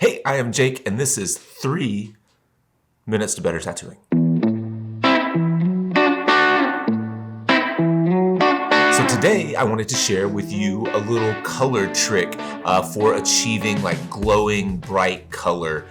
Hey, I am Jake, and this is 3 Minutes to Better Tattooing. So today I wanted to share with you a little color trick for achieving like glowing, bright color,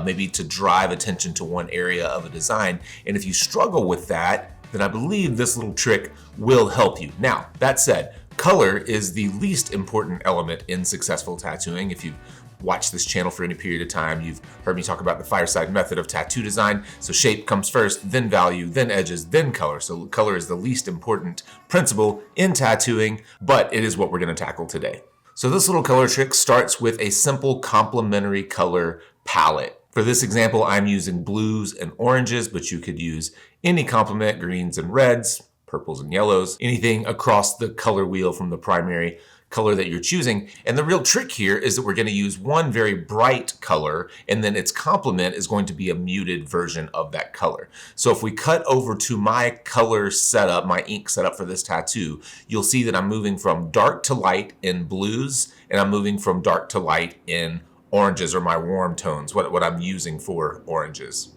maybe to drive attention to one area of a design. And if you struggle with that, then I believe this little trick will help you. Now, that said, color is the least important element in successful tattooing. If you've watched this channel for any period of time, you've heard me talk about the Fireside method of tattoo design. So shape comes first, then value, then edges, then color. So color is the least important principle in tattooing, but it is what we're going to tackle today. So this little color trick starts with a simple complementary color palette. For this example, I'm using blues and oranges, but you could use any complement, greens and reds, purples and yellows, anything across the color wheel from the primary color that you're choosing. And the real trick here is that we're going to use one very bright color, and then its complement is going to be a muted version of that color. So if we cut over to my color setup, my ink setup for this tattoo, you'll see that I'm moving from dark to light in blues, and I'm moving from dark to light in oranges, or my warm tones, what I'm using for oranges.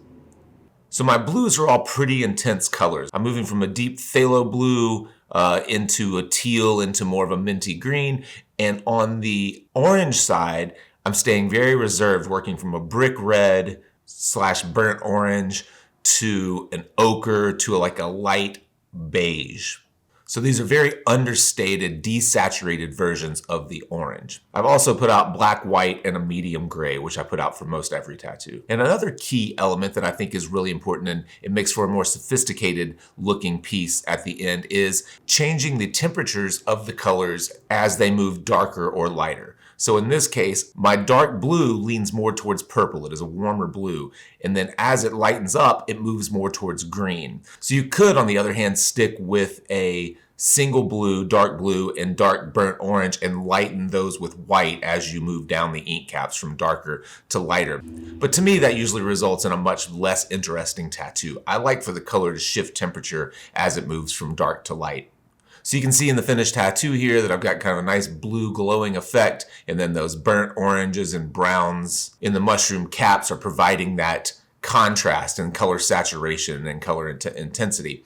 So my blues are all pretty intense colors. I'm moving from a deep phthalo blue into a teal, into more of a minty green. And on the orange side, I'm staying very reserved, working from a brick red / burnt orange to an ochre to like a light beige. So these are very understated, desaturated versions of the orange. I've also put out black, white, and a medium gray, which I put out for most every tattoo. And another key element that I think is really important, and it makes for a more sophisticated looking piece at the end, is changing the temperatures of the colors as they move darker or lighter. So in this case, my dark blue leans more towards purple. It is a warmer blue. And then as it lightens up, it moves more towards green. So you could, on the other hand, stick with a single blue, and dark burnt orange and lighten those with white as you move down the ink caps from darker to lighter. But to me, that usually results in a much less interesting tattoo. I like for the color to shift temperature as it moves from dark to light. So you can see in the finished tattoo here that I've got kind of a nice blue glowing effect, and then those burnt oranges and browns in the mushroom caps are providing that contrast and color saturation and color intensity.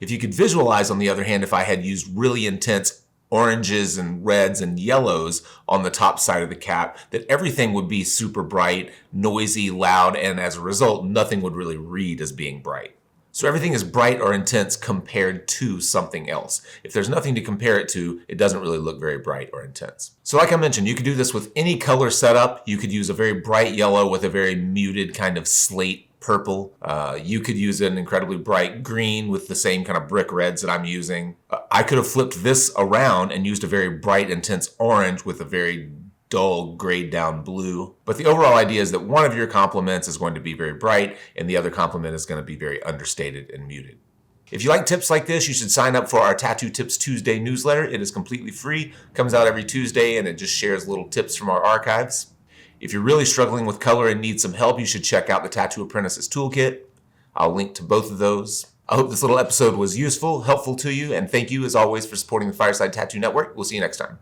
If you could visualize, on the other hand, if I had used really intense oranges and reds and yellows on the top side of the cap, that everything would be super bright, noisy, loud, and as a result, nothing would really read as being bright. So everything is bright or intense compared to something else. If there's nothing to compare it to, it doesn't really look very bright or intense. So like I mentioned, you could do this with any color setup. You could use a very bright yellow with a very muted kind of slate purple. You could use an incredibly bright green with the same kind of brick reds that I'm using. I could have flipped this around and used a very bright, intense orange with a very dull grayed down blue. But the overall idea is that one of your complements is going to be very bright and the other complement is going to be very understated and muted. If you like tips like this, you should sign up for our Tattoo Tips Tuesday newsletter. It is completely free, comes out every Tuesday, and it just shares little tips from our archives. If you're really struggling with color and need some help, you should check out the Tattoo Apprentice's Toolkit. I'll link to both of those. I hope this little episode was useful, helpful to you, and thank you as always for supporting the Fireside Tattoo Network. We'll see you next time.